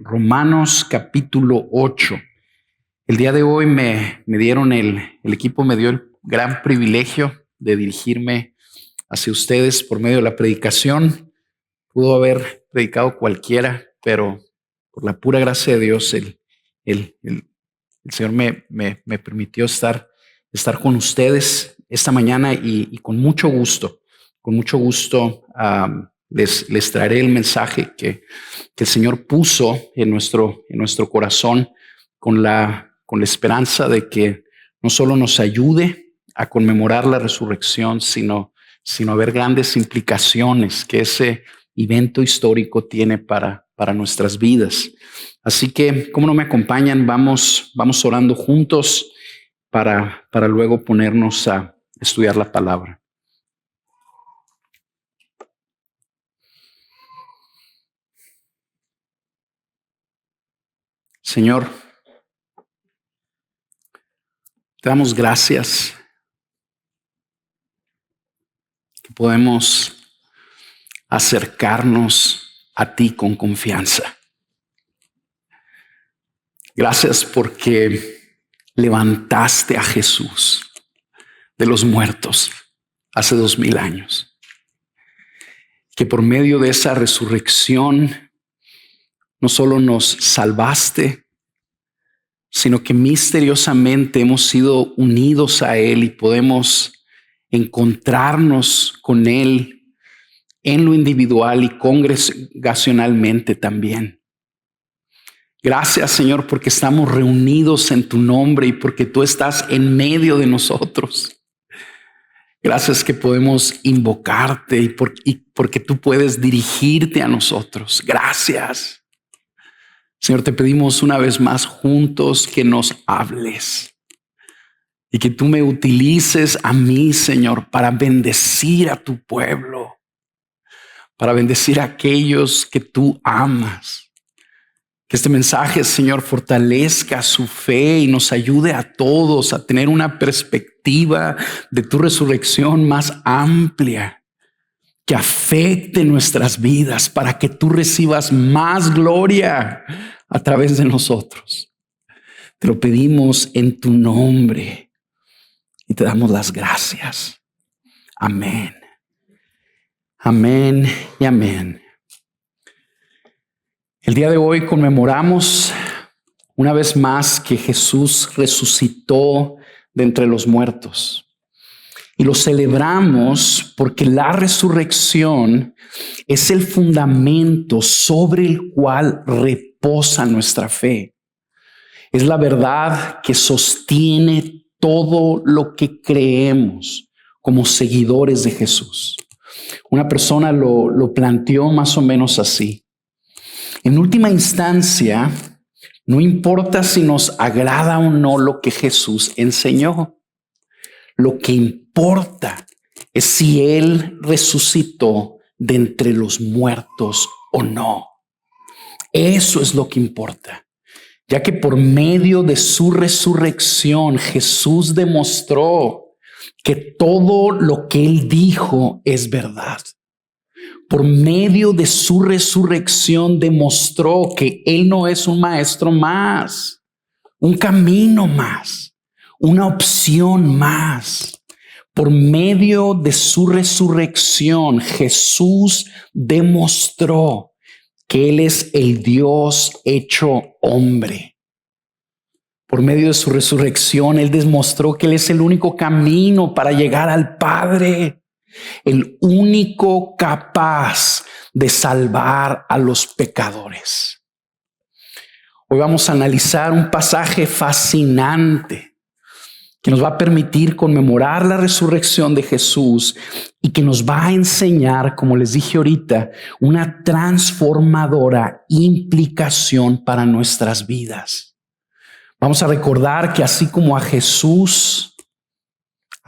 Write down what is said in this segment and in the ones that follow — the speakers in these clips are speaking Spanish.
Romanos capítulo 8. El día de hoy el equipo me dio el gran privilegio de dirigirme hacia ustedes por medio de la predicación. Pudo haber predicado cualquiera, pero por la pura gracia de Dios, el Señor me permitió estar con ustedes esta mañana y con mucho gusto, les traeré el mensaje que el Señor puso en nuestro corazón con la esperanza de que no solo nos ayude a conmemorar la resurrección, sino a ver grandes implicaciones que ese evento histórico tiene para nuestras vidas. Así que, ¿cómo no me acompañan? Vamos orando juntos para luego ponernos a estudiar la palabra. Señor, te damos gracias que podemos acercarnos a ti con confianza. Gracias porque levantaste a Jesús de los muertos hace 2000 años. Que por medio de esa resurrección no solo nos salvaste, sino que misteriosamente hemos sido unidos a Él y podemos encontrarnos con Él en lo individual y congregacionalmente también. Gracias, Señor, porque estamos reunidos en tu nombre y porque tú estás en medio de nosotros. Gracias que podemos invocarte y porque tú puedes dirigirte a nosotros. Gracias. Señor, te pedimos una vez más juntos que nos hables y que tú me utilices a mí, Señor, para bendecir a tu pueblo, para bendecir a aquellos que tú amas. Que este mensaje, Señor, fortalezca su fe y nos ayude a todos a tener una perspectiva de tu resurrección más amplia, que afecte nuestras vidas para que tú recibas más gloria a través de nosotros. Te lo pedimos en tu nombre y te damos las gracias. Amén. Amén y amén. El día de hoy conmemoramos una vez más que Jesús resucitó de entre los muertos. Y lo celebramos porque la resurrección es el fundamento sobre el cual reposa nuestra fe. Es la verdad que sostiene todo lo que creemos como seguidores de Jesús. Una persona lo planteó más o menos así. En última instancia, no importa si nos agrada o no lo que Jesús enseñó. Lo que importa es si Él resucitó de entre los muertos o no. Eso es lo que importa, ya que por medio de su resurrección Jesús demostró que todo lo que Él dijo es verdad. Por medio de su resurrección demostró que Él no es un maestro más, un camino más, una opción más. Por medio de su resurrección, Jesús demostró que Él es el Dios hecho hombre. Por medio de su resurrección, Él demostró que Él es el único camino para llegar al Padre, el único capaz de salvar a los pecadores. Hoy vamos a analizar un pasaje fascinante que nos va a permitir conmemorar la resurrección de Jesús y que nos va a enseñar, como les dije ahorita, una transformadora implicación para nuestras vidas. Vamos a recordar que así como a Jesús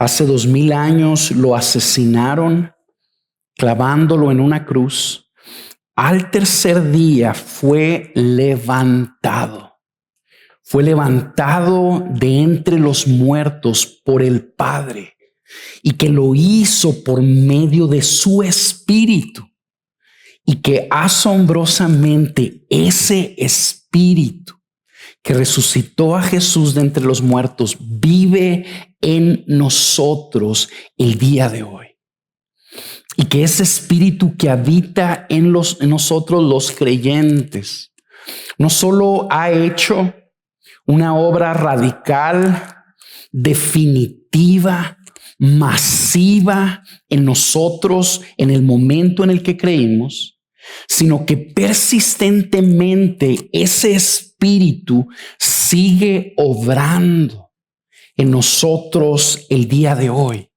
hace 2000 años lo asesinaron clavándolo en una cruz, al tercer día fue levantado. fue levantado de entre los muertos por el Padre y que lo hizo por medio de su Espíritu, y que asombrosamente ese Espíritu que resucitó a Jesús de entre los muertos vive en nosotros el día de hoy. Y que ese Espíritu que habita en nosotros los creyentes no solo ha hecho una obra radical, definitiva, masiva en nosotros en el momento en el que creímos, sino que persistentemente ese Espíritu sigue obrando en nosotros el día de hoy,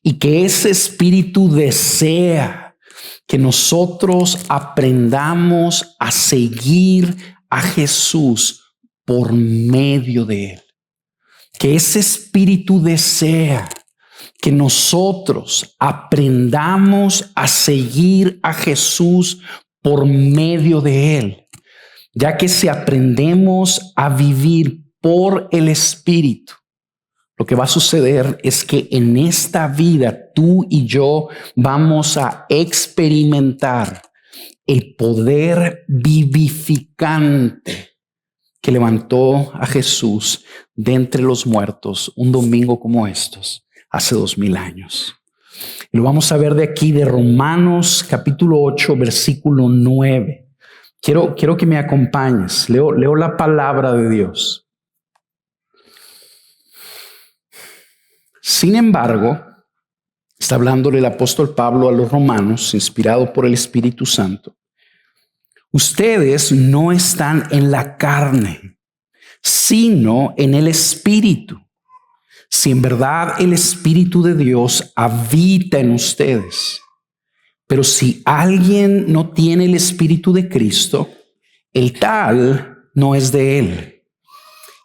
y que ese Espíritu desea que nosotros aprendamos a seguir a Jesús por medio de Él. Que ese Espíritu desea que nosotros aprendamos a seguir a Jesús por medio de Él, ya que si aprendemos a vivir por el Espíritu, lo que va a suceder es que en esta vida tú y yo vamos a experimentar el poder vivificante que levantó a Jesús de entre los muertos un domingo como estos, hace 2000 años. Y lo vamos a ver de aquí, de Romanos capítulo 8, versículo 9. Quiero que me acompañes. Leo la palabra de Dios. Sin embargo, está hablándole el apóstol Pablo a los romanos, inspirado por el Espíritu Santo. Ustedes no están en la carne, sino en el Espíritu. Si en verdad el Espíritu de Dios habita en ustedes. Pero si alguien no tiene el Espíritu de Cristo, el tal no es de Él.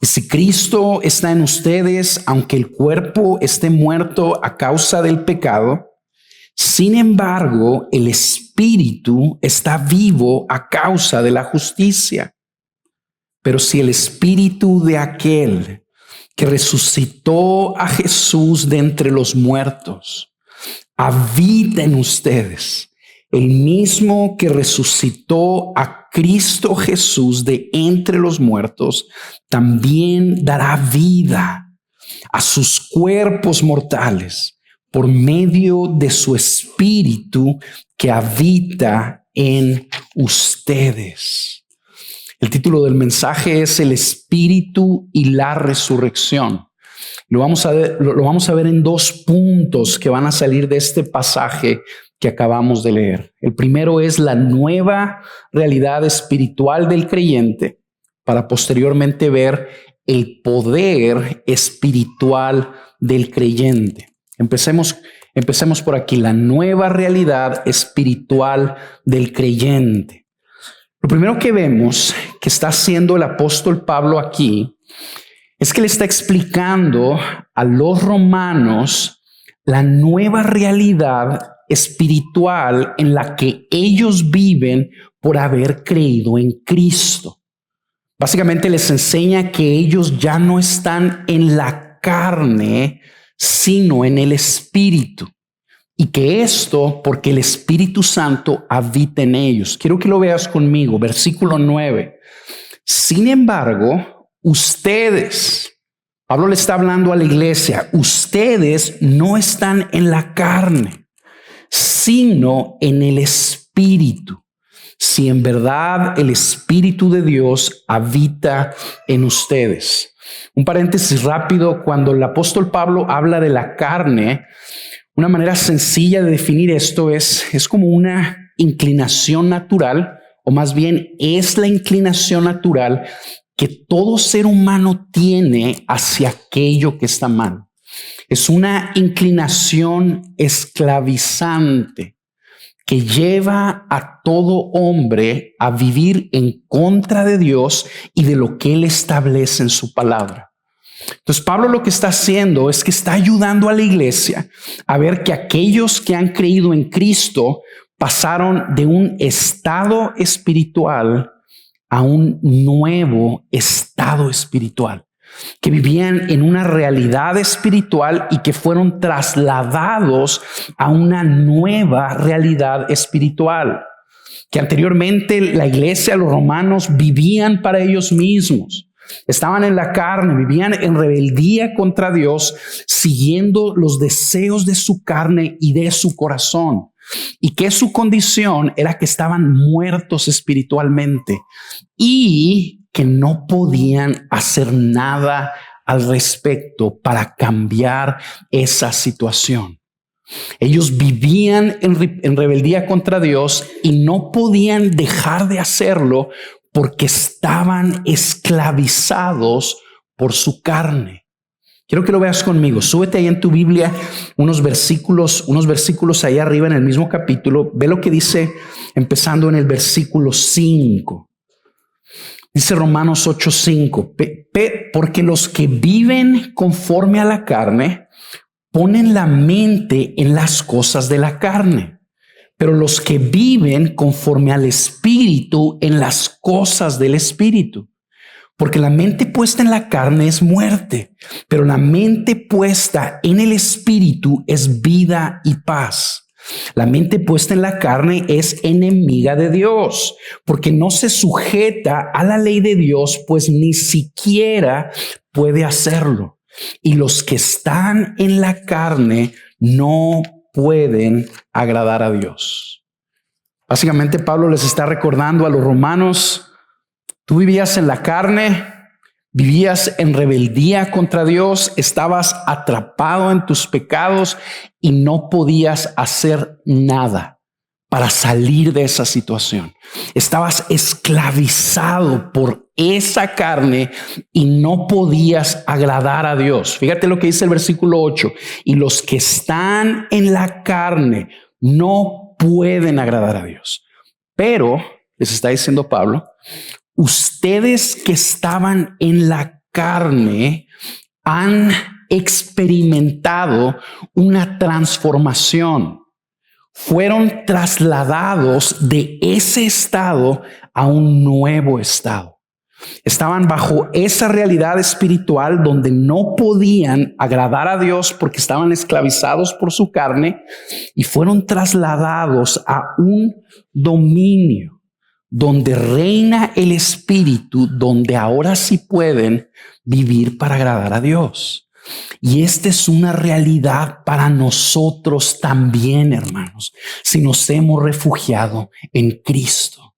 Y si Cristo está en ustedes, aunque el cuerpo esté muerto a causa del pecado, sin embargo, el Espíritu está vivo a causa de la justicia. Pero si el Espíritu de aquel que resucitó a Jesús de entre los muertos habita en ustedes, el mismo que resucitó a Cristo Jesús de entre los muertos, también dará vida a sus cuerpos mortales por medio de su Espíritu que habita en ustedes. El título del mensaje es El Espíritu y la Resurrección. Lo vamos a ver en 2 puntos que van a salir de este pasaje que acabamos de leer. El primero es la nueva realidad espiritual del creyente, para posteriormente ver el poder espiritual del creyente. Empecemos por aquí, la nueva realidad espiritual del creyente. Lo primero que vemos que está haciendo el apóstol Pablo aquí es que le está explicando a los romanos la nueva realidad espiritual en la que ellos viven por haber creído en Cristo. Básicamente les enseña que ellos ya no están en la carne, sino en el Espíritu. Y que esto porque el Espíritu Santo habita en ellos. Quiero que lo veas conmigo, versículo 9. Sin embargo, ustedes, Pablo le está hablando a la iglesia, ustedes no están en la carne, sino en el Espíritu. Si en verdad el Espíritu de Dios habita en ustedes. Un paréntesis rápido, cuando el apóstol Pablo habla de la carne, una manera sencilla de definir esto es como una inclinación natural, o más bien es la inclinación natural que todo ser humano tiene hacia aquello que está mal. Es una inclinación esclavizante que lleva a todo hombre a vivir en contra de Dios y de lo que Él establece en su palabra. Entonces Pablo lo que está haciendo es que está ayudando a la iglesia a ver que aquellos que han creído en Cristo pasaron de un estado espiritual a un nuevo estado espiritual, que vivían en una realidad espiritual y que fueron trasladados a una nueva realidad espiritual, que anteriormente la iglesia, los romanos vivían para ellos mismos. Estaban en la carne, vivían en rebeldía contra Dios, siguiendo los deseos de su carne y de su corazón. Y que su condición era que estaban muertos espiritualmente y que no podían hacer nada al respecto para cambiar esa situación. Ellos vivían en rebeldía contra Dios y no podían dejar de hacerlo porque estaban esclavizados por su carne. Quiero que lo veas conmigo. Súbete ahí en tu Biblia unos versículos ahí arriba en el mismo capítulo. Ve lo que dice empezando en el versículo 5. Dice Romanos 8:5. Porque los que viven conforme a la carne ponen la mente en las cosas de la carne, pero los que viven conforme al Espíritu en las cosas del Espíritu. Porque la mente puesta en la carne es muerte, pero la mente puesta en el Espíritu es vida y paz. La mente puesta en la carne es enemiga de Dios, porque no se sujeta a la ley de Dios, pues ni siquiera puede hacerlo. Y los que están en la carne no pueden agradar a Dios. Básicamente Pablo les está recordando a los romanos: tú vivías en la carne, vivías en rebeldía contra Dios, estabas atrapado en tus pecados y no podías hacer nada para salir de esa situación. Estabas esclavizado por esa carne y no podías agradar a Dios. Fíjate lo que dice el versículo 8. Y los que están en la carne no pueden agradar a Dios. Pero, les está diciendo Pablo, ustedes que estaban en la carne han experimentado una transformación. Fueron trasladados de ese estado a un nuevo estado. Estaban bajo esa realidad espiritual donde no podían agradar a Dios porque estaban esclavizados por su carne, y fueron trasladados a un dominio donde reina el Espíritu, donde ahora sí pueden vivir para agradar a Dios. Y esta es una realidad para nosotros también, hermanos, si nos hemos refugiado en Cristo.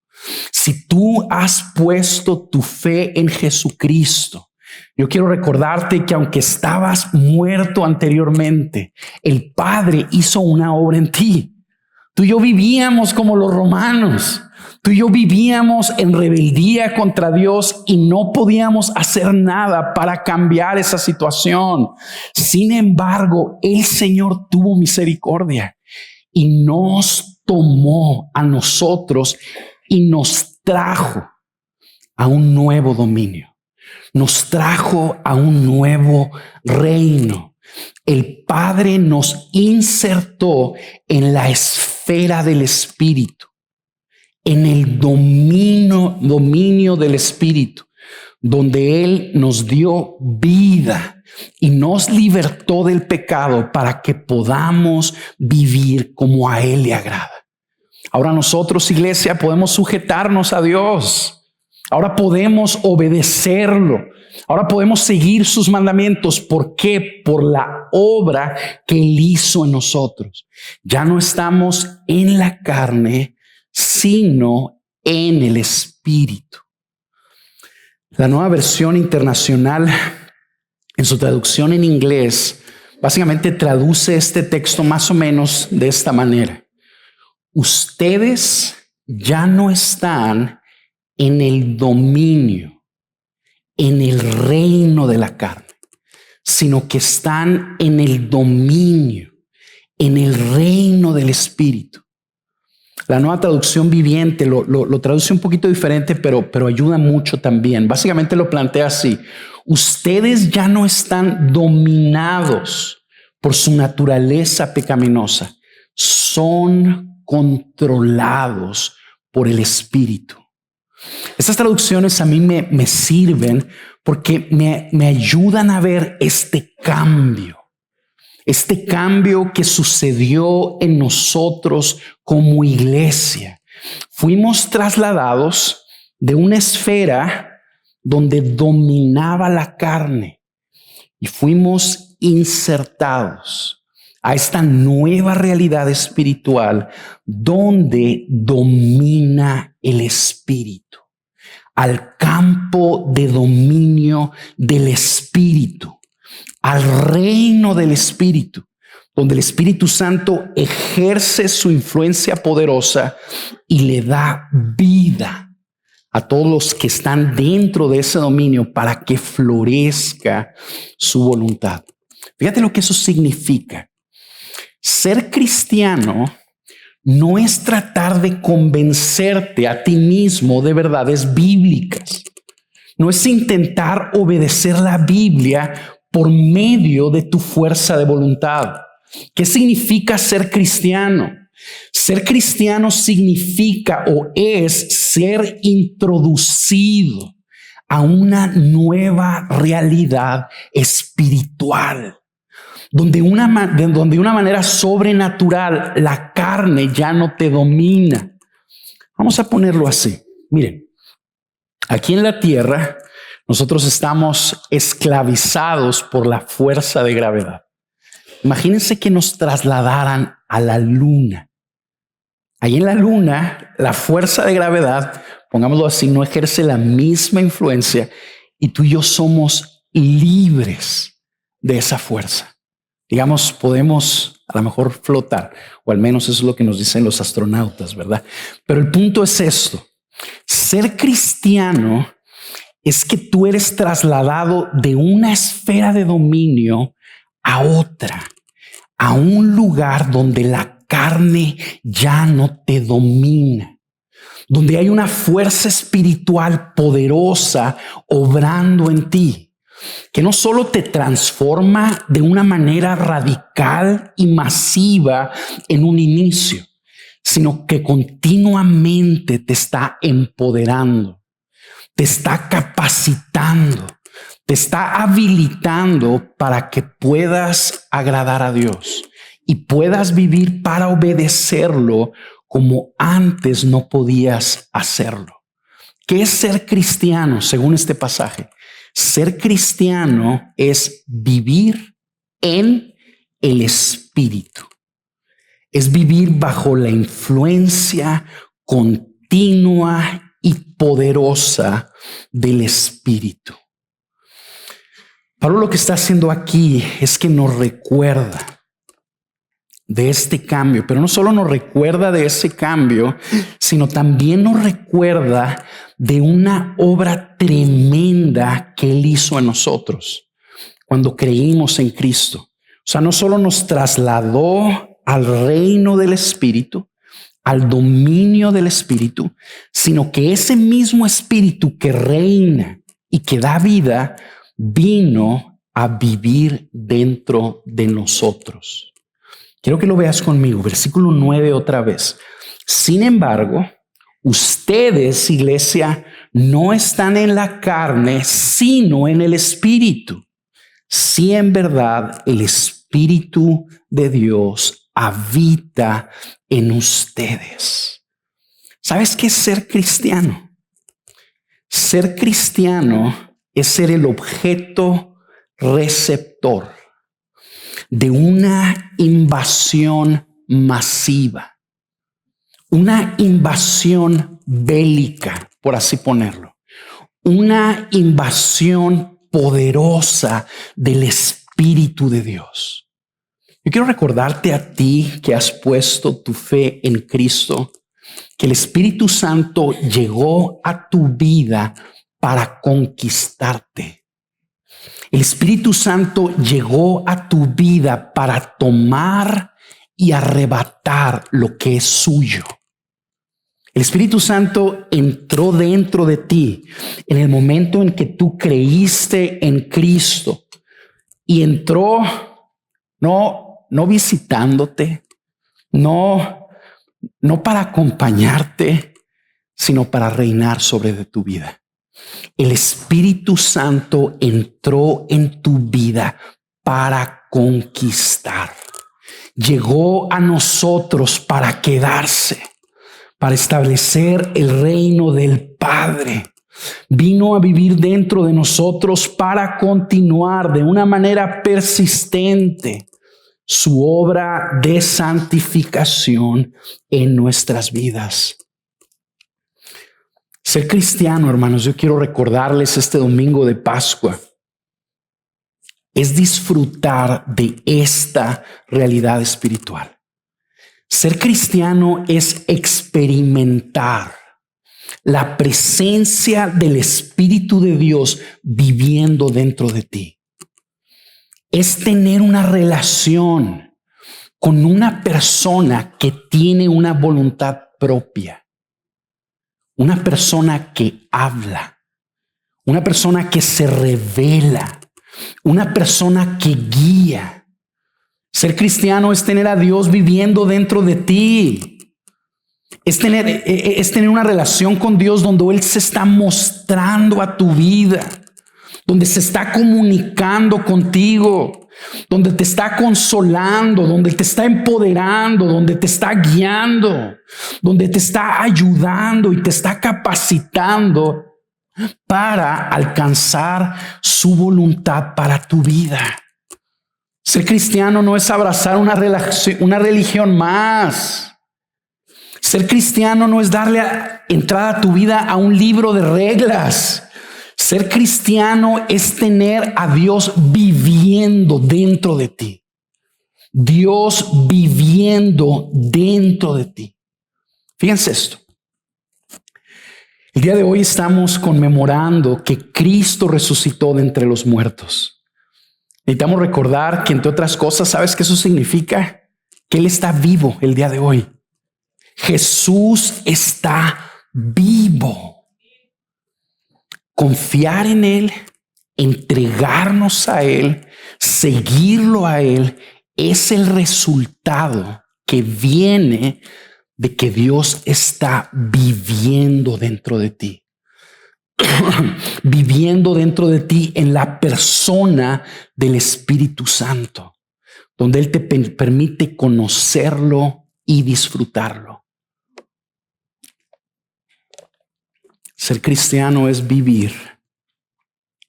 Si tú has puesto tu fe en Jesucristo, yo quiero recordarte que aunque estabas muerto anteriormente, el Padre hizo una obra en ti. Tú y yo vivíamos como los romanos. Tú y yo vivíamos en rebeldía contra Dios y no podíamos hacer nada para cambiar esa situación. Sin embargo, el Señor tuvo misericordia y nos tomó a nosotros y nos trajo a un nuevo dominio. Nos trajo a un nuevo reino. El Padre nos insertó en la esfera del Espíritu, en el dominio del Espíritu, donde Él nos dio vida y nos libertó del pecado para que podamos vivir como a Él le agrada. Ahora nosotros, iglesia, podemos sujetarnos a Dios. Ahora podemos obedecerlo. Ahora podemos seguir sus mandamientos. ¿Por qué? Por la obra que Él hizo en nosotros. Ya no estamos en la carne, sino en el Espíritu. La Nueva Versión Internacional, en su traducción en inglés, básicamente traduce este texto más o menos de esta manera: ustedes ya no están en el dominio, en el reino de la carne, sino que están en el dominio, en el reino del Espíritu. La Nueva Traducción Viviente lo traduce un poquito diferente, pero ayuda mucho también. Básicamente lo plantea así: ustedes ya no están dominados por su naturaleza pecaminosa, son controlados por el Espíritu. Estas traducciones a mí me sirven porque me ayudan a ver este cambio que sucedió en nosotros como iglesia. Fuimos trasladados de una esfera donde dominaba la carne y fuimos insertados a esta nueva realidad espiritual donde domina el espíritu, al campo de dominio del espíritu, al reino del espíritu, donde el Espíritu Santo ejerce su influencia poderosa y le da vida a todos los que están dentro de ese dominio para que florezca su voluntad. Fíjate lo que eso significa. Ser cristiano no es tratar de convencerte a ti mismo de verdades bíblicas. No es intentar obedecer la Biblia por medio de tu fuerza de voluntad. ¿Qué significa ser cristiano? Ser cristiano significa o es ser introducido a una nueva realidad espiritual, donde de una manera sobrenatural la carne ya no te domina. Vamos a ponerlo así. Miren, aquí en la tierra nosotros estamos esclavizados por la fuerza de gravedad. Imagínense que nos trasladaran a la luna. Ahí en la luna, la fuerza de gravedad, pongámoslo así, no ejerce la misma influencia y tú y yo somos libres de esa fuerza. Digamos, podemos a lo mejor flotar, o al menos eso es lo que nos dicen los astronautas, ¿verdad? Pero el punto es esto: ser cristiano es que tú eres trasladado de una esfera de dominio a otra, a un lugar donde la carne ya no te domina, donde hay una fuerza espiritual poderosa obrando en ti, que no solo te transforma de una manera radical y masiva en un inicio, sino que continuamente te está empoderando, te está capacitando, te está habilitando para que puedas agradar a Dios y puedas vivir para obedecerlo como antes no podías hacerlo. ¿Qué es ser cristiano según este pasaje? Ser cristiano es vivir en el Espíritu. Es vivir bajo la influencia continua y poderosa del Espíritu. Pablo lo que está haciendo aquí es que nos recuerda de este cambio, pero no solo nos recuerda de ese cambio, sino también nos recuerda de una obra tremenda que Él hizo en nosotros cuando creímos en Cristo. O sea, no solo nos trasladó al reino del Espíritu, al dominio del Espíritu, sino que ese mismo Espíritu que reina y que da vida vino a vivir dentro de nosotros. Quiero que lo veas conmigo, versículo 9 otra vez. Sin embargo, ustedes, iglesia, no están en la carne, sino en el Espíritu, si en verdad el Espíritu de Dios habita en ustedes. ¿Sabes qué es ser cristiano? Ser cristiano es ser el objeto receptor de una invasión masiva, una invasión bélica, por así ponerlo, una invasión poderosa del Espíritu de Dios. Yo quiero recordarte a ti que has puesto tu fe en Cristo, que el Espíritu Santo llegó a tu vida para conquistarte. El Espíritu Santo llegó a tu vida para tomar y arrebatar lo que es suyo. El Espíritu Santo entró dentro de ti en el momento en que tú creíste en Cristo y entró no visitándote, no para acompañarte, sino para reinar sobre de tu vida. El Espíritu Santo entró en tu vida para conquistar. Llegó a nosotros para quedarse, para establecer el reino del Padre. Vino a vivir dentro de nosotros para continuar de una manera persistente su obra de santificación en nuestras vidas. Ser cristiano, hermanos, yo quiero recordarles este domingo de Pascua, es disfrutar de esta realidad espiritual. Ser cristiano es experimentar la presencia del Espíritu de Dios viviendo dentro de ti. Es tener una relación con una persona que tiene una voluntad propia. Una persona que habla. Una persona que se revela. Una persona que guía. Ser cristiano es tener a Dios viviendo dentro de ti. Es tener una relación con Dios donde Él se está mostrando a tu vida, donde se está comunicando contigo, donde te está consolando, donde te está empoderando, donde te está guiando, donde te está ayudando y te está capacitando para alcanzar su voluntad para tu vida. Ser cristiano no es abrazar una religión más. Ser cristiano no es darle entrada a tu vida a un libro de reglas. Ser cristiano es tener a Dios viviendo dentro de ti. Dios viviendo dentro de ti. Fíjense esto. El día de hoy estamos conmemorando que Cristo resucitó de entre los muertos. Necesitamos recordar que, entre otras cosas, ¿sabes qué eso significa? Que Él está vivo el día de hoy. Jesús está vivo. Confiar en Él, entregarnos a Él, seguirlo a Él, es el resultado que viene de que Dios está viviendo dentro de ti. Viviendo dentro de ti en la persona del Espíritu Santo, donde Él te permite conocerlo y disfrutarlo. Ser cristiano es vivir,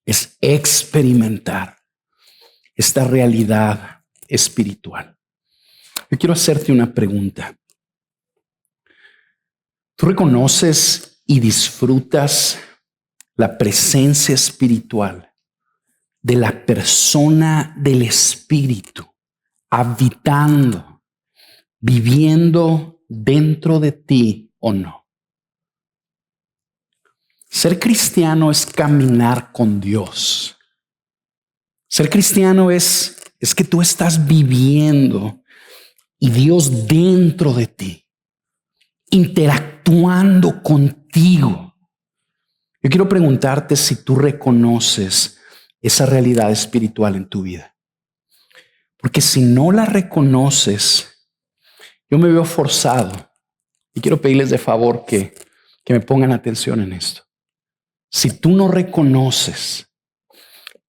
es experimentar esta realidad espiritual. Yo quiero hacerte una pregunta. ¿Tú reconoces y disfrutas la presencia espiritual de la persona del Espíritu habitando, viviendo dentro de ti o no? Ser cristiano es caminar con Dios. Ser cristiano es que tú estás viviendo y Dios dentro de ti, interactuando contigo. Yo quiero preguntarte si tú reconoces esa realidad espiritual en tu vida. Porque si no la reconoces, yo me veo forzado, y quiero pedirles de favor que me pongan atención en esto. Si tú no reconoces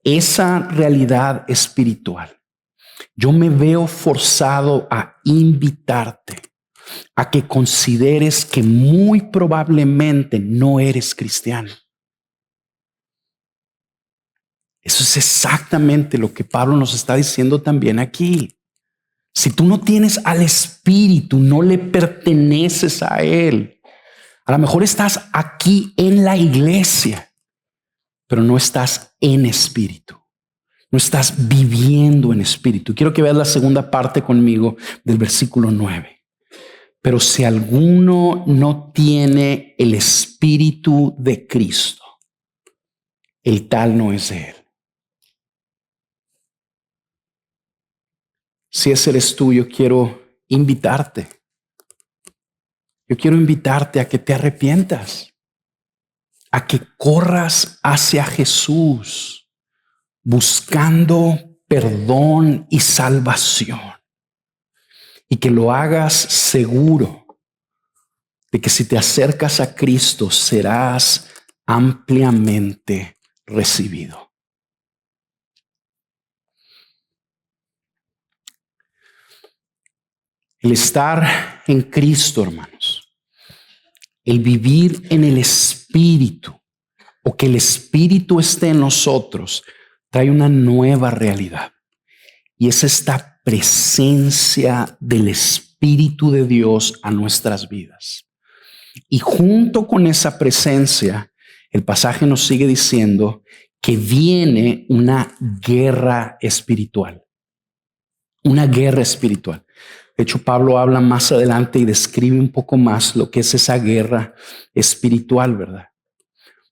esa realidad espiritual, yo me veo forzado a invitarte a que consideres que muy probablemente no eres cristiano. Eso es exactamente lo que Pablo nos está diciendo también aquí. Si tú no tienes al Espíritu, no le perteneces a Él. A lo mejor estás aquí en la iglesia, pero no estás en espíritu. No estás viviendo en espíritu. Quiero que veas la segunda parte conmigo del versículo 9. Pero si alguno no tiene el Espíritu de Cristo, el tal no es de Él. Si ese eres tú, yo quiero invitarte. Yo quiero invitarte a que te arrepientas, a que corras hacia Jesús, buscando perdón y salvación, y que lo hagas seguro de que si te acercas a Cristo serás ampliamente recibido. El estar en Cristo, hermanos, el vivir en el Espíritu, o que el Espíritu esté en nosotros, trae una nueva realidad. Y es esta presencia del Espíritu de Dios a nuestras vidas. Y junto con esa presencia, el pasaje nos sigue diciendo que viene una guerra espiritual. Una guerra espiritual. De hecho, Pablo habla más adelante y describe un poco más lo que es esa guerra espiritual, ¿verdad?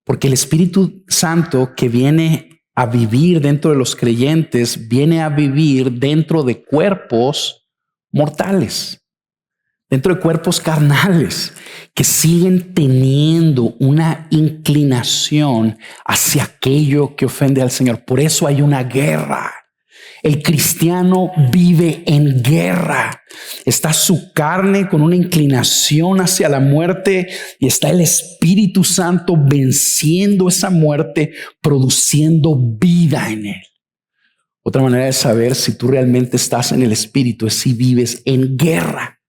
Porque el Espíritu Santo que viene a vivir dentro de los creyentes, viene a vivir dentro de cuerpos mortales, dentro de cuerpos carnales, que siguen teniendo una inclinación hacia aquello que ofende al Señor. Por eso hay una guerra. El cristiano vive en guerra. Está su carne con una inclinación hacia la muerte y está el Espíritu Santo venciendo esa muerte, produciendo vida en él. Otra manera de saber si tú realmente estás en el Espíritu es si vives en guerra.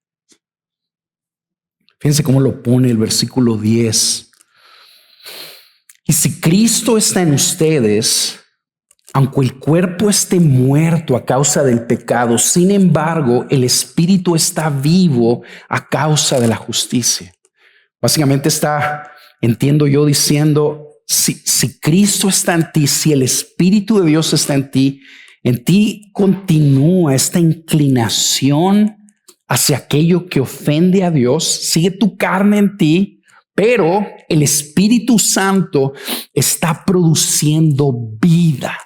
Fíjense cómo lo pone el versículo 10. Y si Cristo está en ustedes, aunque el cuerpo esté muerto a causa del pecado, sin embargo, el espíritu está vivo a causa de la justicia. Básicamente está, entiendo yo, diciendo, si Cristo está en ti, si el Espíritu de Dios está en ti continúa esta inclinación hacia aquello que ofende a Dios, sigue tu carne en ti, pero el Espíritu Santo está produciendo vida.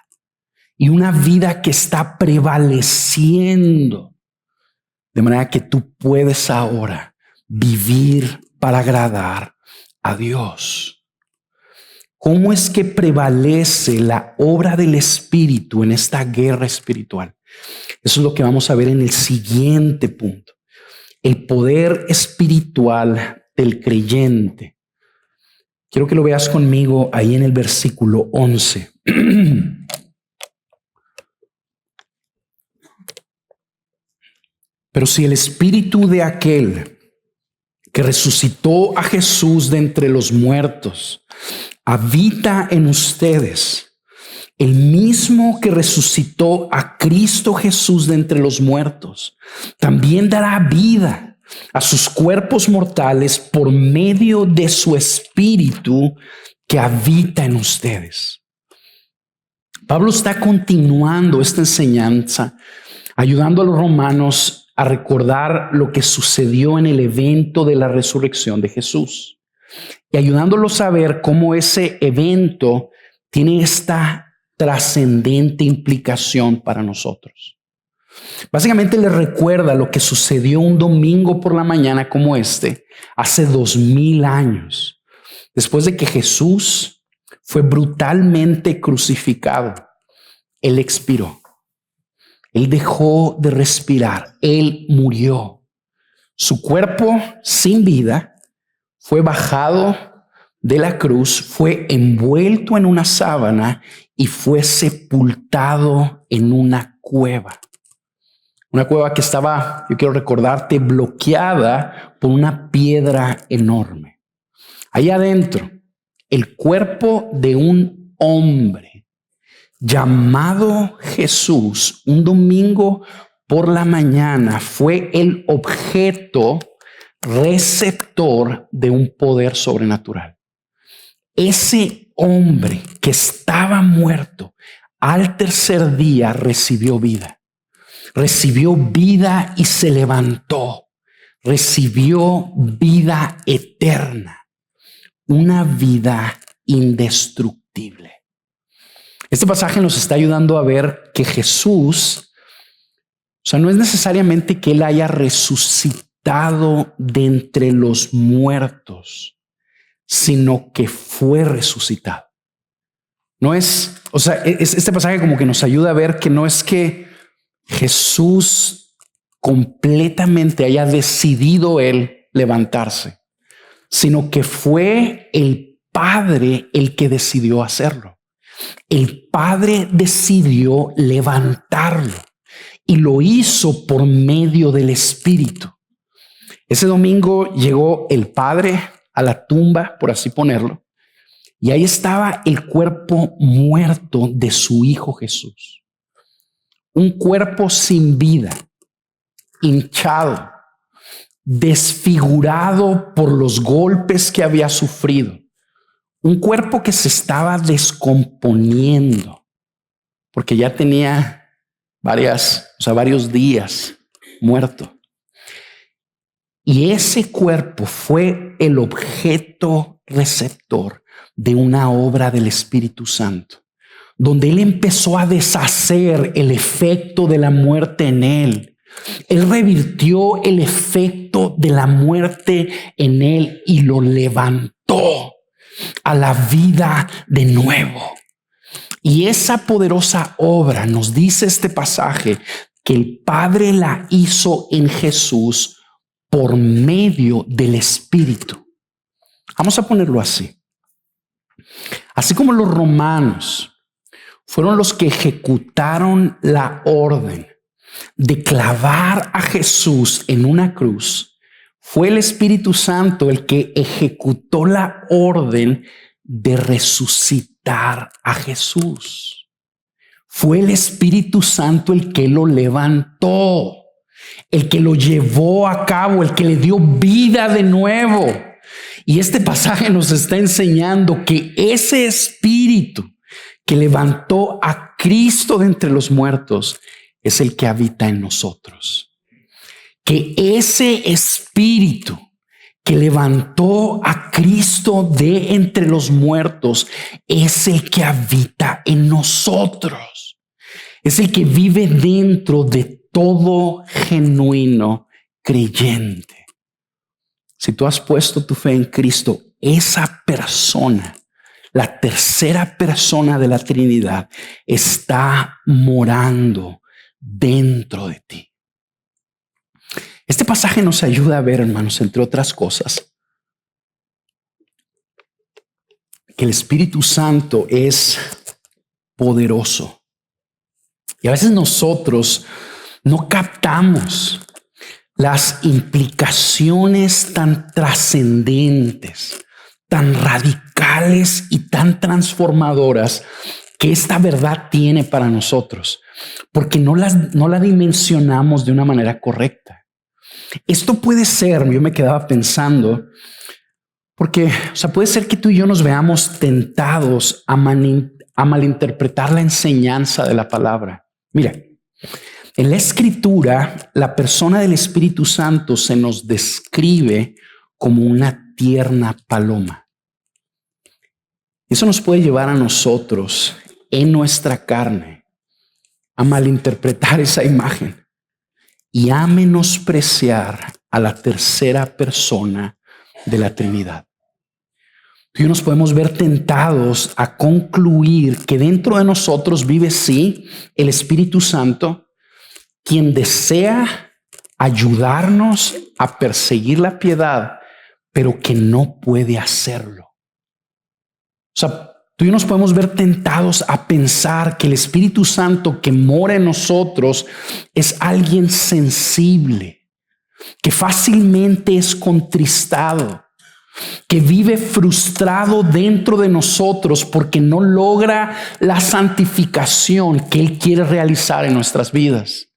Y una vida que está prevaleciendo. De manera que tú puedes ahora vivir para agradar a Dios. ¿Cómo es que prevalece la obra del Espíritu en esta guerra espiritual? Eso es lo que vamos a ver en el siguiente punto. El poder espiritual del creyente. Quiero que lo veas conmigo ahí en el versículo 11. Pero si el espíritu de aquel que resucitó a Jesús de entre los muertos habita en ustedes, el mismo que resucitó a Cristo Jesús de entre los muertos, también dará vida a sus cuerpos mortales por medio de su espíritu que habita en ustedes. Pablo está continuando esta enseñanza, ayudando a los romanos a recordar lo que sucedió en el evento de la resurrección de Jesús y ayudándolos a ver cómo ese evento tiene esta trascendente implicación para nosotros. Básicamente les recuerda lo que sucedió un domingo por la mañana como este, hace 2000 años, después de que Jesús fue brutalmente crucificado. Él expiró. Él dejó de respirar. Él murió. Su cuerpo sin vida fue bajado de la cruz, fue envuelto en una sábana y fue sepultado en una cueva. Una cueva que estaba, yo quiero recordarte, bloqueada por una piedra enorme. Ahí adentro, el cuerpo de un hombre llamado Jesús, un domingo por la mañana, fue el objeto receptor de un poder sobrenatural. Ese hombre que estaba muerto, al tercer día recibió vida. Recibió vida y se levantó. Recibió vida eterna. Una vida indestructible. Este pasaje nos está ayudando a ver que Jesús, no es necesariamente que Él haya resucitado de entre los muertos, sino que fue resucitado. No es, este pasaje como que nos ayuda a ver que no es que Jesús completamente haya decidido Él levantarse. sino que fue el Padre el que decidió hacerlo. El Padre decidió levantarlo y lo hizo por medio del Espíritu. Ese domingo llegó el Padre a la tumba, por así ponerlo, y ahí estaba el cuerpo muerto de su Hijo Jesús. Un cuerpo sin vida, hinchado, desfigurado por los golpes que había sufrido. Un cuerpo que se estaba descomponiendo porque ya tenía varios días muerto. Y ese cuerpo fue el objeto receptor de una obra del Espíritu Santo, donde Él empezó a deshacer el efecto de la muerte en Él. Él revirtió el efecto de la muerte en Él y lo levantó a la vida de nuevo. Y esa poderosa obra, nos dice este pasaje, que el Padre la hizo en Jesús por medio del Espíritu. Vamos a ponerlo así. Así como los romanos fueron los que ejecutaron la orden de clavar a Jesús en una cruz, fue el Espíritu Santo el que ejecutó la orden de resucitar a Jesús. Fue el Espíritu Santo el que lo levantó, el que lo llevó a cabo, el que le dio vida de nuevo. Y este pasaje nos está enseñando que ese Espíritu que levantó a Cristo de entre los muertos es el que habita en nosotros. Que ese Espíritu que levantó a Cristo de entre los muertos es el que habita en nosotros. Es el que vive dentro de todo genuino creyente. Si tú has puesto tu fe en Cristo, esa persona, la tercera persona de la Trinidad, está morando dentro de ti. Este pasaje nos ayuda a ver, hermanos, entre otras cosas, que el Espíritu Santo es poderoso. Y a veces nosotros no captamos las implicaciones tan trascendentes, tan radicales y tan transformadoras que esta verdad tiene para nosotros, porque no la dimensionamos de una manera correcta. Esto puede ser, yo me quedaba pensando, porque puede ser que tú y yo nos veamos tentados a malinterpretar la enseñanza de la palabra. Mira, en la Escritura, la persona del Espíritu Santo se nos describe como una tierna paloma. Eso nos puede llevar a nosotros en nuestra carne a malinterpretar esa imagen y a menospreciar a la tercera persona de la Trinidad. Tú y yo nos podemos ver tentados a concluir que dentro de nosotros vive, sí, el Espíritu Santo, quien desea ayudarnos a perseguir la piedad, pero que no puede hacerlo. Tú y yo nos podemos ver tentados a pensar que el Espíritu Santo que mora en nosotros es alguien sensible, que fácilmente es contristado, que vive frustrado dentro de nosotros porque no logra la santificación que Él quiere realizar en nuestras vidas.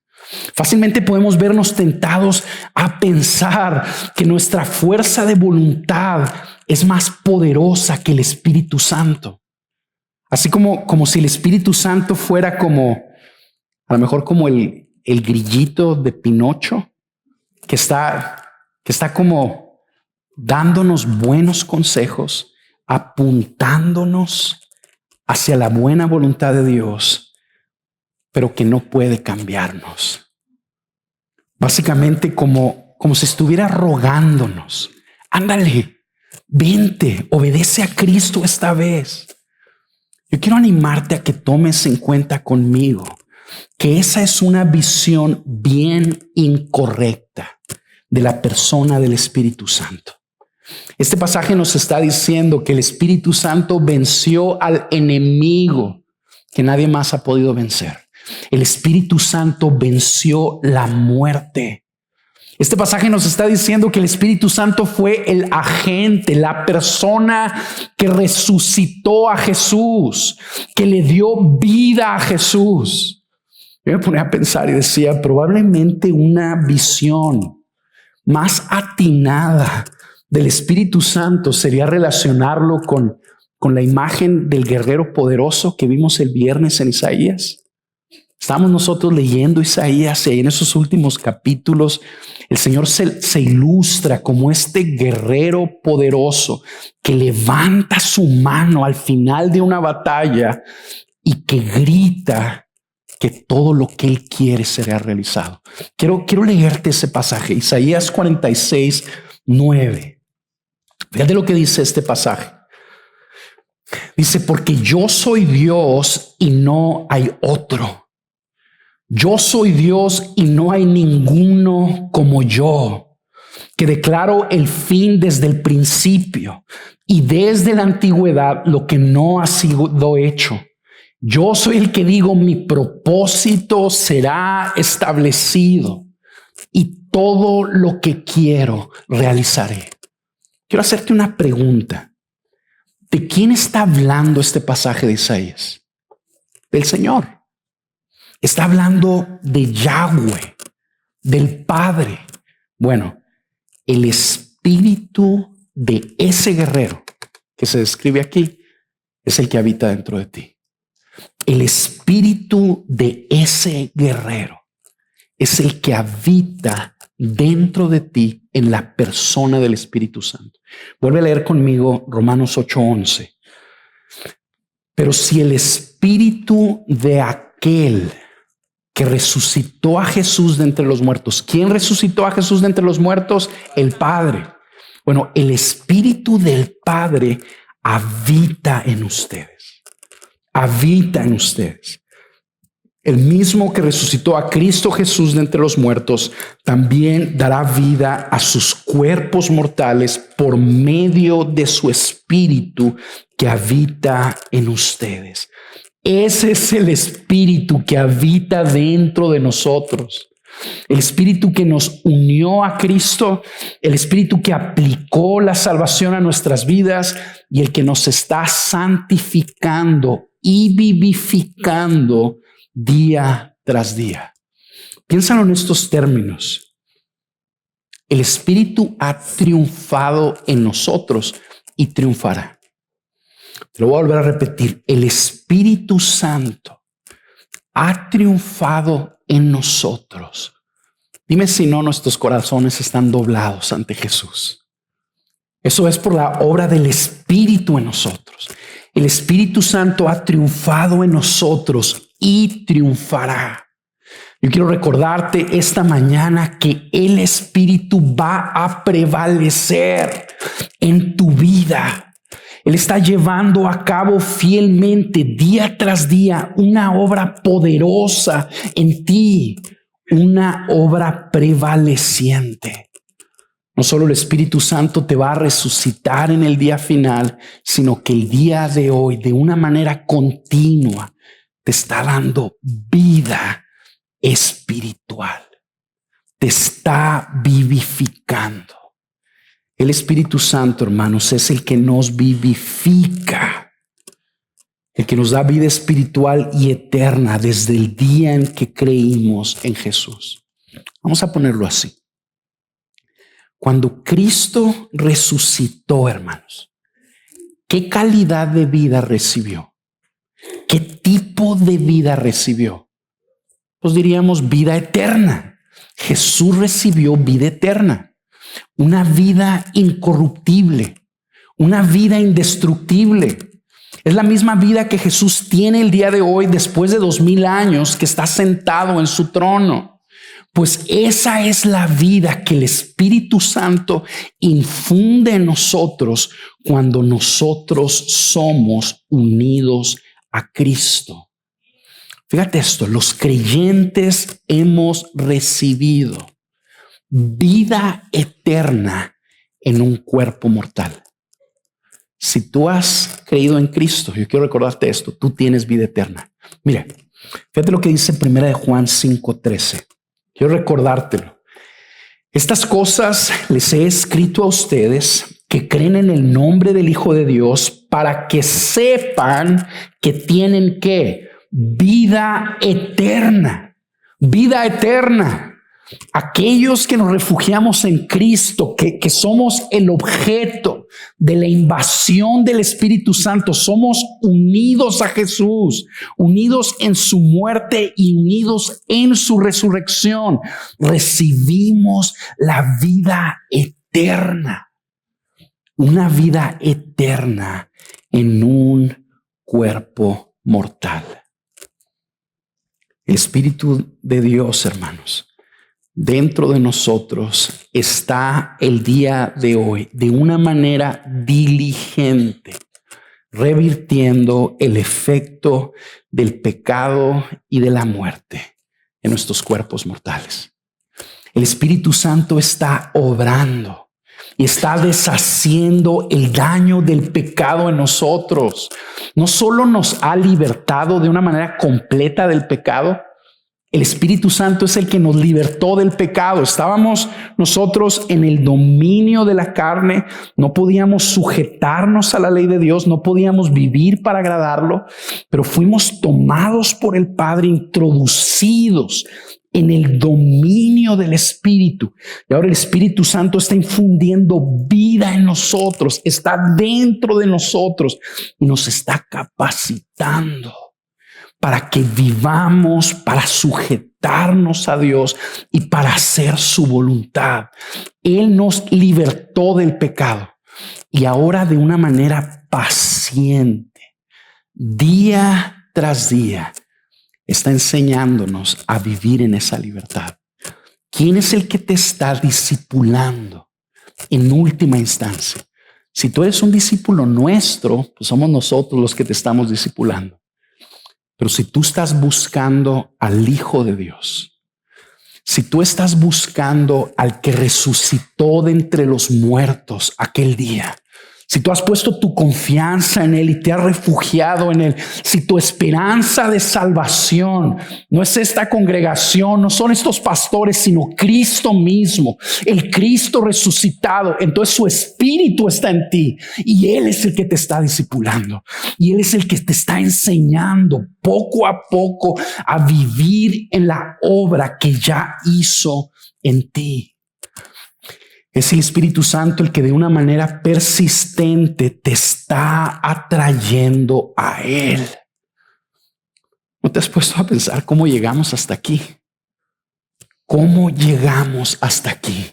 Fácilmente podemos vernos tentados a pensar que nuestra fuerza de voluntad es más poderosa que el Espíritu Santo. Así como si el Espíritu Santo fuera como, a lo mejor como el grillito de Pinocho, que está como dándonos buenos consejos, apuntándonos hacia la buena voluntad de Dios, pero que no puede cambiarnos. Básicamente como si estuviera rogándonos: ándale, vente, obedece a Cristo esta vez. Yo quiero animarte a que tomes en cuenta conmigo que esa es una visión bien incorrecta de la persona del Espíritu Santo. Este pasaje nos está diciendo que el Espíritu Santo venció al enemigo que nadie más ha podido vencer. El Espíritu Santo venció la muerte. Este pasaje nos está diciendo que el Espíritu Santo fue el agente, la persona que resucitó a Jesús, que le dio vida a Jesús. Yo me ponía a pensar y decía, probablemente una visión más atinada del Espíritu Santo sería relacionarlo con la imagen del guerrero poderoso que vimos el viernes en Isaías. Estamos nosotros leyendo Isaías y en esos últimos capítulos el Señor se ilustra como este guerrero poderoso que levanta su mano al final de una batalla y que grita que todo lo que Él quiere será realizado. Quiero leerte ese pasaje, Isaías 46, 9. Fíjate lo que dice este pasaje. Dice, porque yo soy Dios y no hay otro. Yo soy Dios y no hay ninguno como yo, que declaro el fin desde el principio y desde la antigüedad lo que no ha sido hecho. Yo soy el que digo, mi propósito será establecido y todo lo que quiero realizaré. Quiero hacerte una pregunta. ¿De quién está hablando este pasaje de Isaías? Del Señor. Está hablando de Yahweh, del Padre. Bueno, el espíritu de ese guerrero que se describe aquí es el que habita dentro de ti. El espíritu de ese guerrero es el que habita dentro de ti en la persona del Espíritu Santo. Vuelve a leer conmigo Romanos 8:11. Pero si el espíritu de aquel que resucitó a Jesús de entre los muertos. ¿Quién resucitó a Jesús de entre los muertos? El Padre. Bueno, el Espíritu del Padre habita en ustedes. Habita en ustedes. El mismo que resucitó a Cristo Jesús de entre los muertos, también dará vida a sus cuerpos mortales por medio de su Espíritu que habita en ustedes. Ese es el Espíritu que habita dentro de nosotros. El Espíritu que nos unió a Cristo, el Espíritu que aplicó la salvación a nuestras vidas y el que nos está santificando y vivificando día tras día. Piénsalo en estos términos. El Espíritu ha triunfado en nosotros y triunfará. Te lo voy a volver a repetir. El Espíritu Santo ha triunfado en nosotros. Dime si no, nuestros corazones están doblados ante Jesús. Eso es por la obra del Espíritu en nosotros. El Espíritu Santo ha triunfado en nosotros y triunfará. Yo quiero recordarte esta mañana que el Espíritu va a prevalecer en tu vida. Él está llevando a cabo fielmente, día tras día, una obra poderosa en ti, una obra prevaleciente. No solo el Espíritu Santo te va a resucitar en el día final, sino que el día de hoy, de una manera continua, te está dando vida espiritual. Te está vivificando. El Espíritu Santo, hermanos, es el que nos vivifica, el que nos da vida espiritual y eterna desde el día en que creímos en Jesús. Vamos a ponerlo así. Cuando Cristo resucitó, hermanos, ¿qué calidad de vida recibió? ¿Qué tipo de vida recibió? Pues diríamos vida eterna. Jesús recibió vida eterna. Una vida incorruptible, una vida indestructible. Es la misma vida que Jesús tiene el día de hoy después de 2000 años que está sentado en su trono. Pues esa es la vida que el Espíritu Santo infunde en nosotros cuando nosotros somos unidos a Cristo. Fíjate esto, los creyentes hemos recibido vida eterna en un cuerpo mortal. Si tú has creído en Cristo, yo quiero recordarte esto, tú tienes vida eterna. Mira, fíjate lo que dice 1 Juan 5:13. Quiero recordártelo. Estas cosas les he escrito a ustedes que creen en el nombre del Hijo de Dios para que sepan que tienen ¿qué? Vida eterna. Vida eterna. Aquellos que nos refugiamos en Cristo, que somos el objeto de la invasión del Espíritu Santo, somos unidos a Jesús, unidos en su muerte y unidos en su resurrección, recibimos la vida eterna, una vida eterna en un cuerpo mortal. El Espíritu de Dios, hermanos, dentro de nosotros está el día de hoy de una manera diligente, revirtiendo el efecto del pecado y de la muerte en nuestros cuerpos mortales. El Espíritu Santo está obrando y está deshaciendo el daño del pecado en nosotros. No solo nos ha libertado de una manera completa del pecado, el Espíritu Santo es el que nos libertó del pecado. Estábamos nosotros en el dominio de la carne, no podíamos sujetarnos a la ley de Dios, no podíamos vivir para agradarlo, pero fuimos tomados por el Padre, introducidos en el dominio del Espíritu. Y ahora el Espíritu Santo está infundiendo vida en nosotros, está dentro de nosotros y nos está capacitando para que vivamos, para sujetarnos a Dios y para hacer su voluntad. Él nos libertó del pecado y ahora de una manera paciente, día tras día, está enseñándonos a vivir en esa libertad. ¿Quién es el que te está discipulando en última instancia? Si tú eres un discípulo nuestro, pues somos nosotros los que te estamos discipulando. Pero si tú estás buscando al Hijo de Dios, si tú estás buscando al que resucitó de entre los muertos aquel día, si tú has puesto tu confianza en Él y te has refugiado en Él, si tu esperanza de salvación no es esta congregación, no son estos pastores, sino Cristo mismo, el Cristo resucitado, entonces su Espíritu está en ti y Él es el que te está discipulando y Él es el que te está enseñando poco a poco a vivir en la obra que ya hizo en ti. Es el Espíritu Santo el que de una manera persistente te está atrayendo a Él. ¿No te has puesto a pensar cómo llegamos hasta aquí? ¿Cómo llegamos hasta aquí?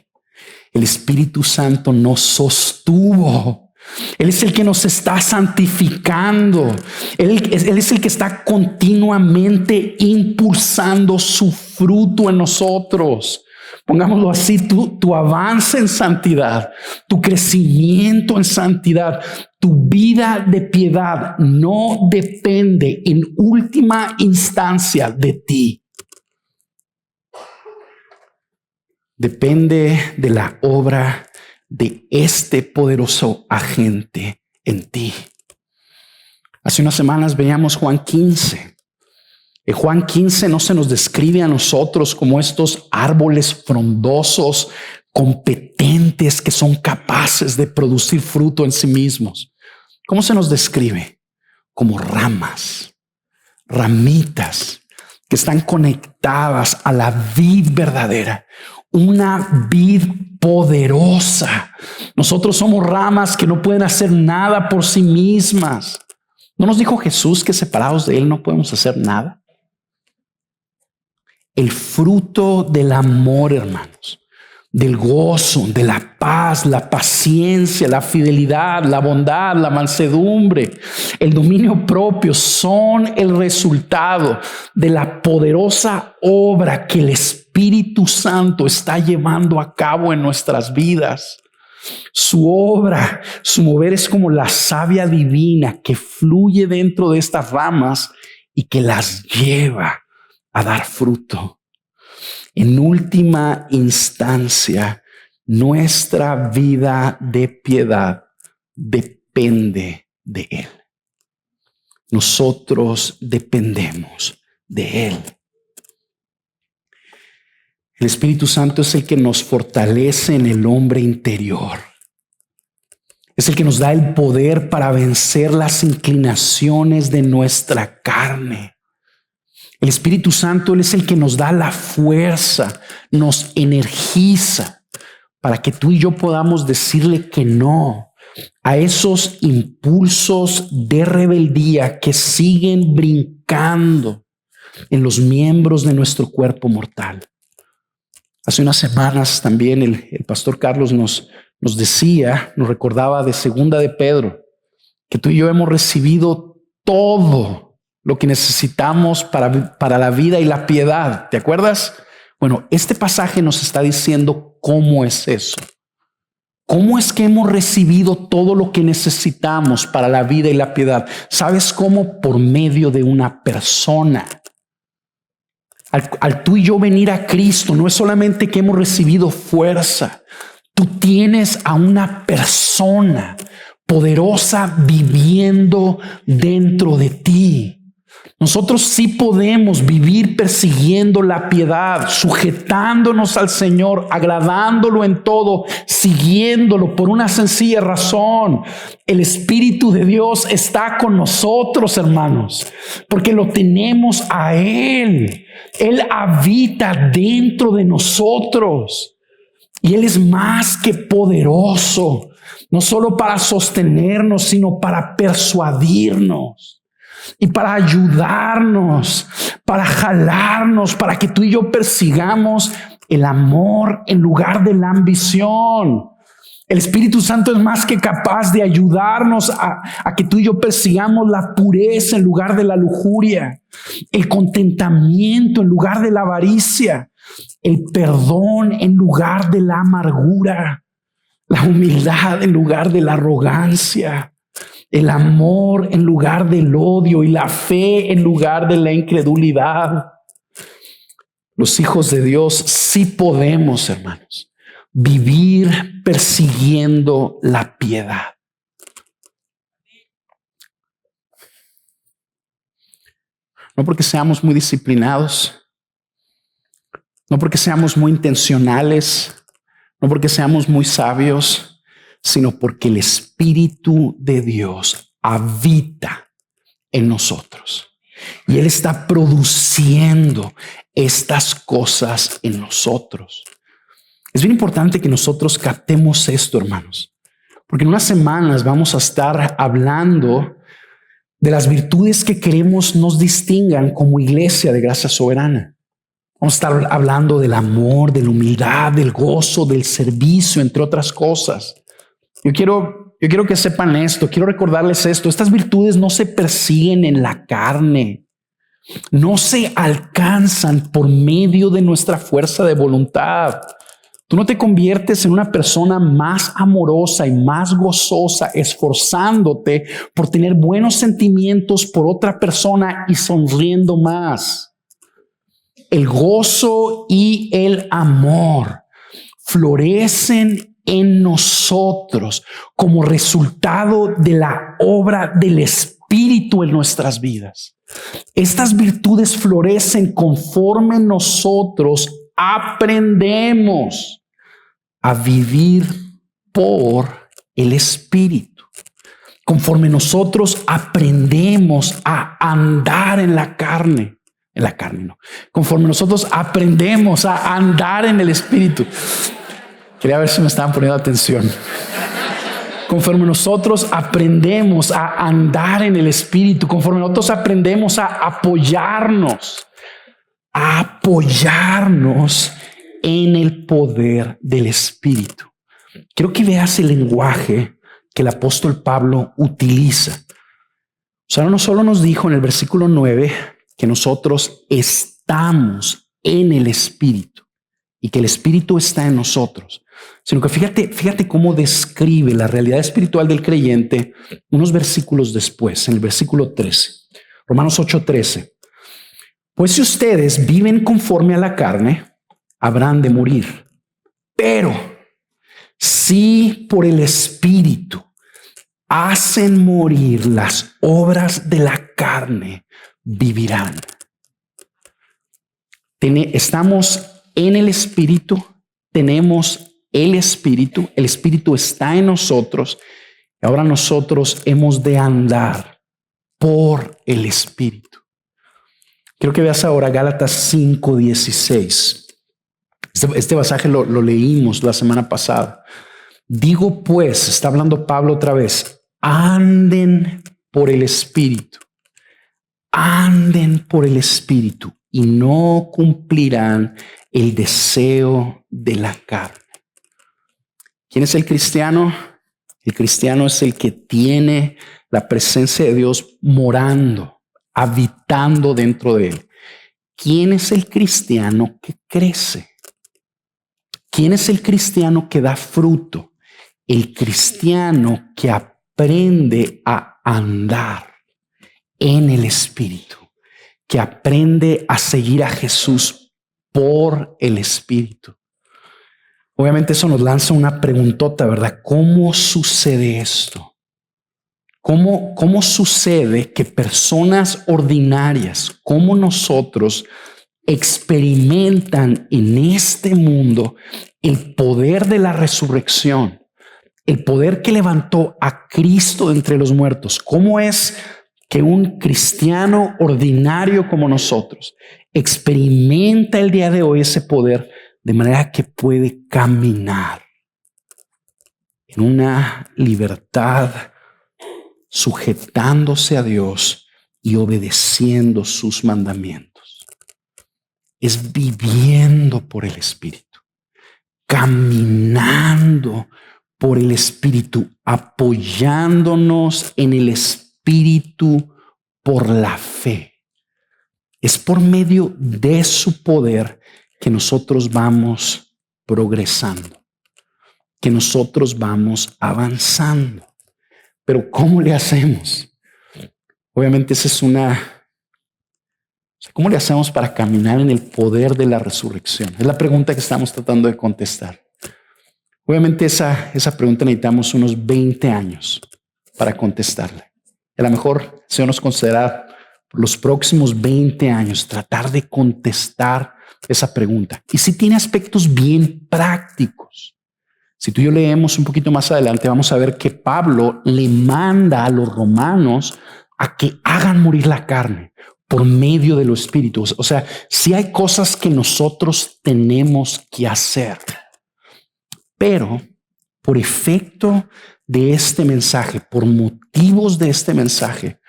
El Espíritu Santo nos sostuvo. Él es el que nos está santificando. Él es el que está continuamente impulsando su fruto en nosotros. Pongámoslo así, tu avance en santidad, tu crecimiento en santidad, tu vida de piedad no depende en última instancia de ti. Depende de la obra de este poderoso agente en ti. Hace unas semanas veíamos Juan 15. En Juan 15 no se nos describe a nosotros como estos árboles frondosos, competentes, que son capaces de producir fruto en sí mismos. ¿Cómo se nos describe? Como ramas, ramitas que están conectadas a la vid verdadera, una vid poderosa. Nosotros somos ramas que no pueden hacer nada por sí mismas. ¿No nos dijo Jesús que separados de Él no podemos hacer nada? El fruto del amor, hermanos, del gozo, de la paz, la paciencia, la fidelidad, la bondad, la mansedumbre, el dominio propio son el resultado de la poderosa obra que el Espíritu Santo está llevando a cabo en nuestras vidas. Su obra, su mover es como la savia divina que fluye dentro de estas ramas y que las lleva a dar fruto. En última instancia, Nuestra vida de piedad depende de Él. Nosotros dependemos de Él. El Espíritu Santo es el que nos fortalece en el hombre interior. Es el que nos da el poder para vencer las inclinaciones de nuestra carne. El Espíritu Santo, Él es el que nos da la fuerza, nos energiza para que tú y yo podamos decirle que no a esos impulsos de rebeldía que siguen brincando en los miembros de nuestro cuerpo mortal. Hace unas semanas también el pastor Carlos nos decía, nos recordaba de 2 de Pedro, que tú y yo hemos recibido todo lo que necesitamos para la vida y la piedad. ¿Te acuerdas? Bueno, este pasaje nos está diciendo cómo es eso. ¿Cómo es que hemos recibido todo lo que necesitamos para la vida y la piedad? ¿Sabes cómo? Por medio de una persona. Al tú y yo venir a Cristo, no es solamente que hemos recibido fuerza. Tú tienes a una persona poderosa viviendo dentro de ti. Nosotros sí podemos vivir persiguiendo la piedad, sujetándonos al Señor, agradándolo en todo, siguiéndolo por una sencilla razón. El Espíritu de Dios está con nosotros, hermanos, porque lo tenemos a Él. Él habita dentro de nosotros y Él es más que poderoso, no solo para sostenernos, sino para persuadirnos. Y para ayudarnos, para jalarnos, para que tú y yo persigamos el amor en lugar de la ambición. El Espíritu Santo es más que capaz de ayudarnos a que tú y yo persigamos la pureza en lugar de la lujuria, el contentamiento en lugar de la avaricia, el perdón en lugar de la amargura, la humildad en lugar de la arrogancia, el amor en lugar del odio y la fe en lugar de la incredulidad. Los hijos de Dios sí podemos, hermanos, vivir persiguiendo la piedad. No porque seamos muy disciplinados, no porque seamos muy intencionales, no porque seamos muy sabios, sino porque el Espíritu de Dios habita en nosotros. Y Él está produciendo estas cosas en nosotros. Es bien importante que nosotros captemos esto, hermanos, porque en unas semanas vamos a estar hablando de las virtudes que queremos nos distingan como iglesia de Gracia Soberana. Vamos a estar hablando del amor, de la humildad, del gozo, del servicio, entre otras cosas. Yo quiero que sepan esto, quiero recordarles esto. Estas virtudes no se persiguen en la carne, no se alcanzan por medio de nuestra fuerza de voluntad. Tú no te conviertes en una persona más amorosa y más gozosa esforzándote por tener buenos sentimientos por otra persona y sonriendo más. El gozo y el amor florecen en nosotros como resultado de la obra del Espíritu en nuestras vidas. Estas virtudes florecen conforme nosotros aprendemos a vivir por el Espíritu. Conforme nosotros aprendemos a andar en la carne. Conforme nosotros aprendemos a andar en el Espíritu. Quería ver si me estaban poniendo atención. Conforme nosotros aprendemos a andar en el Espíritu, conforme nosotros aprendemos a apoyarnos en el poder del Espíritu. Quiero que veas el lenguaje que el apóstol Pablo utiliza. O sea, no solo nos dijo en el versículo 9 que nosotros estamos en el Espíritu y que el Espíritu está en nosotros, sino que fíjate cómo describe la realidad espiritual del creyente unos versículos después, en el versículo 13, Romanos 8:13. Pues si ustedes viven conforme a la carne, habrán de morir. Pero si por el Espíritu hacen morir las obras de la carne, vivirán. Estamos en el Espíritu, tenemos el Espíritu está en nosotros. Y ahora nosotros hemos de andar por el Espíritu. Quiero que veas ahora Gálatas 5:16. Este pasaje lo leímos la semana pasada. Digo pues, está hablando Pablo otra vez, anden por el Espíritu. Anden por el Espíritu y no cumplirán el deseo de la carne. ¿Quién es el cristiano? El cristiano es el que tiene la presencia de Dios morando, habitando dentro de él. ¿Quién es el cristiano que crece? ¿Quién es el cristiano que da fruto? El cristiano que aprende a andar en el Espíritu, que aprende a seguir a Jesús por el Espíritu. Obviamente eso nos lanza una preguntota, ¿verdad? ¿Cómo sucede esto? ¿Cómo sucede que personas ordinarias como nosotros experimentan en este mundo el poder de la resurrección, el poder que levantó a Cristo de entre los muertos? ¿Cómo es que un cristiano ordinario como nosotros experimenta el día de hoy ese poder de manera que puede caminar en una libertad, sujetándose a Dios y obedeciendo sus mandamientos? Es viviendo por el Espíritu, caminando por el Espíritu, apoyándonos en el Espíritu por la fe. Es por medio de su poder que nosotros vamos progresando, que nosotros vamos avanzando. Pero ¿cómo le hacemos? Obviamente esa es ¿cómo le hacemos para caminar en el poder de la resurrección? Es la pregunta que estamos tratando de contestar. Obviamente esa pregunta necesitamos unos 20 años para contestarla. A lo mejor el Señor nos concederá por los próximos 20 años tratar de contestar esa pregunta. Y si tiene aspectos bien prácticos. Si tú y yo leemos un poquito más adelante, vamos a ver que Pablo le manda a los romanos a que hagan morir la carne por medio de los espíritus. O sea, si hay cosas que nosotros tenemos que hacer, pero por efecto de este mensaje, por motivos de este mensaje,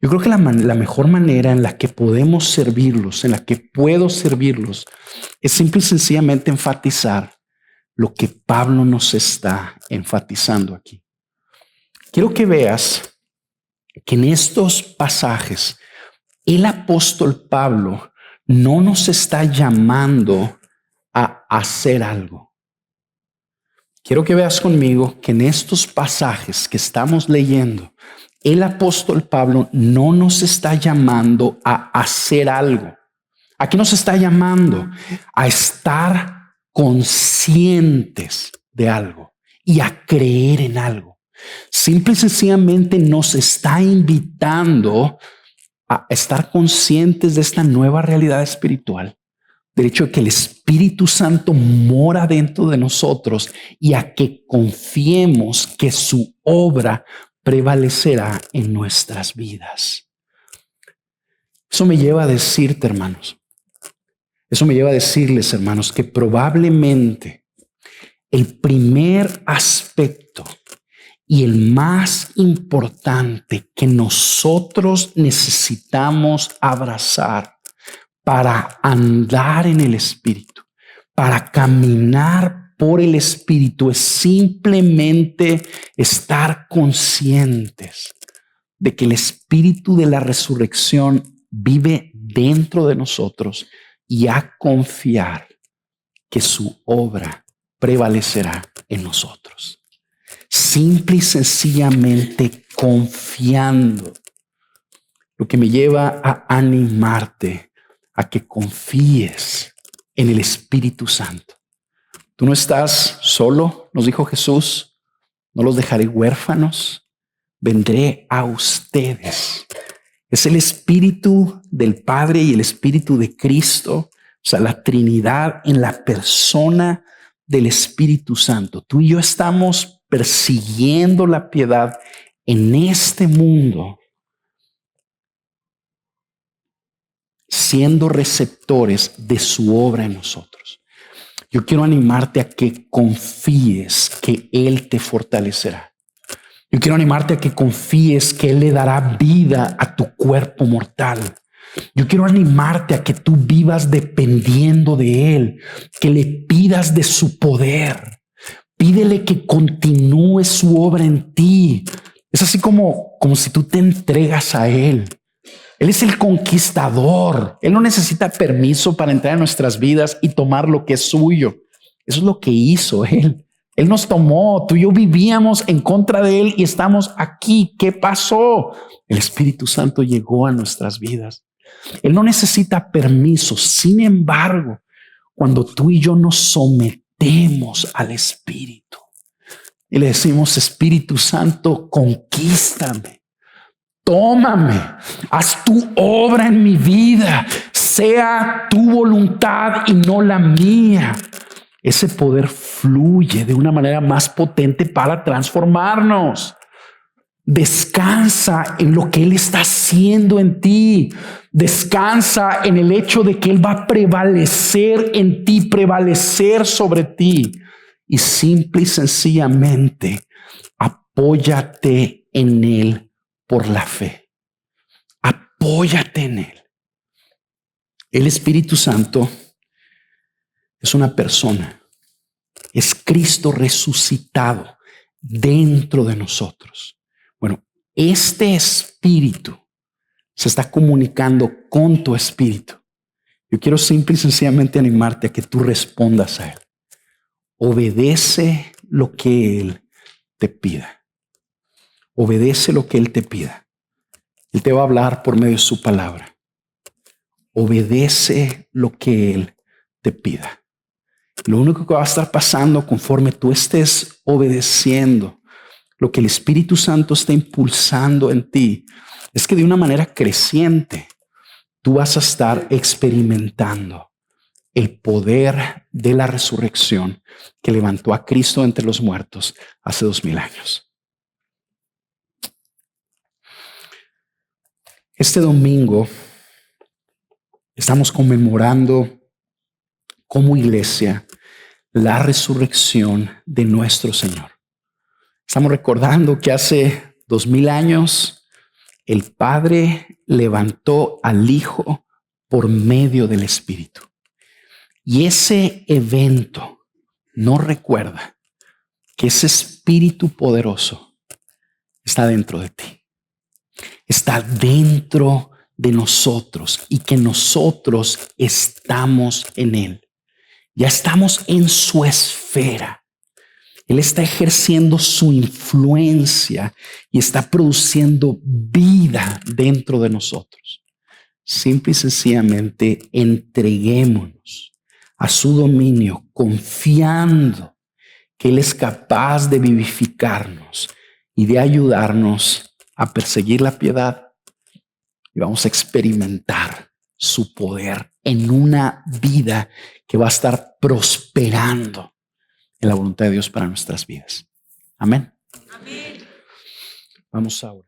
yo creo que la mejor manera en la que podemos servirlos, en la que puedo servirlos, es simple y sencillamente enfatizar lo que Pablo nos está enfatizando aquí. Quiero que veas que en estos pasajes el apóstol Pablo no nos está llamando a hacer algo. Quiero que veas conmigo que en estos pasajes que estamos leyendo, el apóstol Pablo no nos está llamando a hacer algo. Aquí nos está llamando a estar conscientes de algo y a creer en algo. Simple y sencillamente nos está invitando a estar conscientes de esta nueva realidad espiritual, del hecho de que el Espíritu Santo mora dentro de nosotros y a que confiemos que su obra prevalecerá en nuestras vidas. Eso me lleva a decirte, hermanos, eso me lleva a decirles, hermanos, que probablemente el primer aspecto y el más importante que nosotros necesitamos abrazar para andar en el Espíritu, para caminar por el Espíritu, es simplemente estar conscientes de que el Espíritu de la resurrección vive dentro de nosotros y a confiar que su obra prevalecerá en nosotros. Simple y sencillamente confiando, lo que me lleva a animarte a que confíes en el Espíritu Santo, Tú no estás solo, nos dijo Jesús, no los dejaré huérfanos, vendré a ustedes. Es el Espíritu del Padre y el Espíritu de Cristo, o sea, la Trinidad en la persona del Espíritu Santo. Tú y yo estamos persiguiendo la piedad en este mundo, siendo receptores de su obra en nosotros. Yo quiero animarte a que confíes que Él te fortalecerá. Yo quiero animarte a que confíes que Él le dará vida a tu cuerpo mortal. Yo quiero animarte a que tú vivas dependiendo de Él, que le pidas de su poder. Pídele que continúe su obra en ti. Es así como si tú te entregas a Él. Él es el conquistador. Él no necesita permiso para entrar en nuestras vidas y tomar lo que es suyo. Eso es lo que hizo Él. Él nos tomó. Tú y yo vivíamos en contra de Él y estamos aquí. ¿Qué pasó? El Espíritu Santo llegó a nuestras vidas. Él no necesita permiso. Sin embargo, cuando tú y yo nos sometemos al Espíritu y le decimos, Espíritu Santo, conquístame. Tómame, haz tu obra en mi vida, sea tu voluntad y no la mía. Ese poder fluye de una manera más potente para transformarnos. Descansa en lo que Él está haciendo en ti. Descansa en el hecho de que Él va a prevalecer en ti, prevalecer sobre ti. Y simple y sencillamente, apóyate en Él. Por la fe, apóyate en Él. El Espíritu Santo es una persona, es Cristo resucitado dentro de nosotros. Bueno, este Espíritu se está comunicando con tu espíritu. Yo quiero simple y sencillamente animarte a que tú respondas a Él. Obedece lo que Él te pida. Obedece lo que Él te pida. Él te va a hablar por medio de su palabra. Obedece lo que Él te pida. Lo único que va a estar pasando conforme tú estés obedeciendo lo que el Espíritu Santo está impulsando en ti es que de una manera creciente tú vas a estar experimentando el poder de la resurrección que levantó a Cristo entre los muertos hace 2000 años. Este domingo estamos conmemorando como iglesia la resurrección de nuestro Señor. Estamos recordando que hace 2000 años el Padre levantó al Hijo por medio del Espíritu. Y ese evento nos recuerda que ese Espíritu poderoso está dentro de ti. Está dentro de nosotros y que nosotros estamos en Él. Ya estamos en su esfera. Él está ejerciendo su influencia y está produciendo vida dentro de nosotros. Simple y sencillamente entreguémonos a su dominio, confiando que Él es capaz de vivificarnos y de ayudarnos a perseguir la piedad, y vamos a experimentar su poder en una vida que va a estar prosperando en la voluntad de Dios para nuestras vidas. Amén. Amén. Vamos ahora.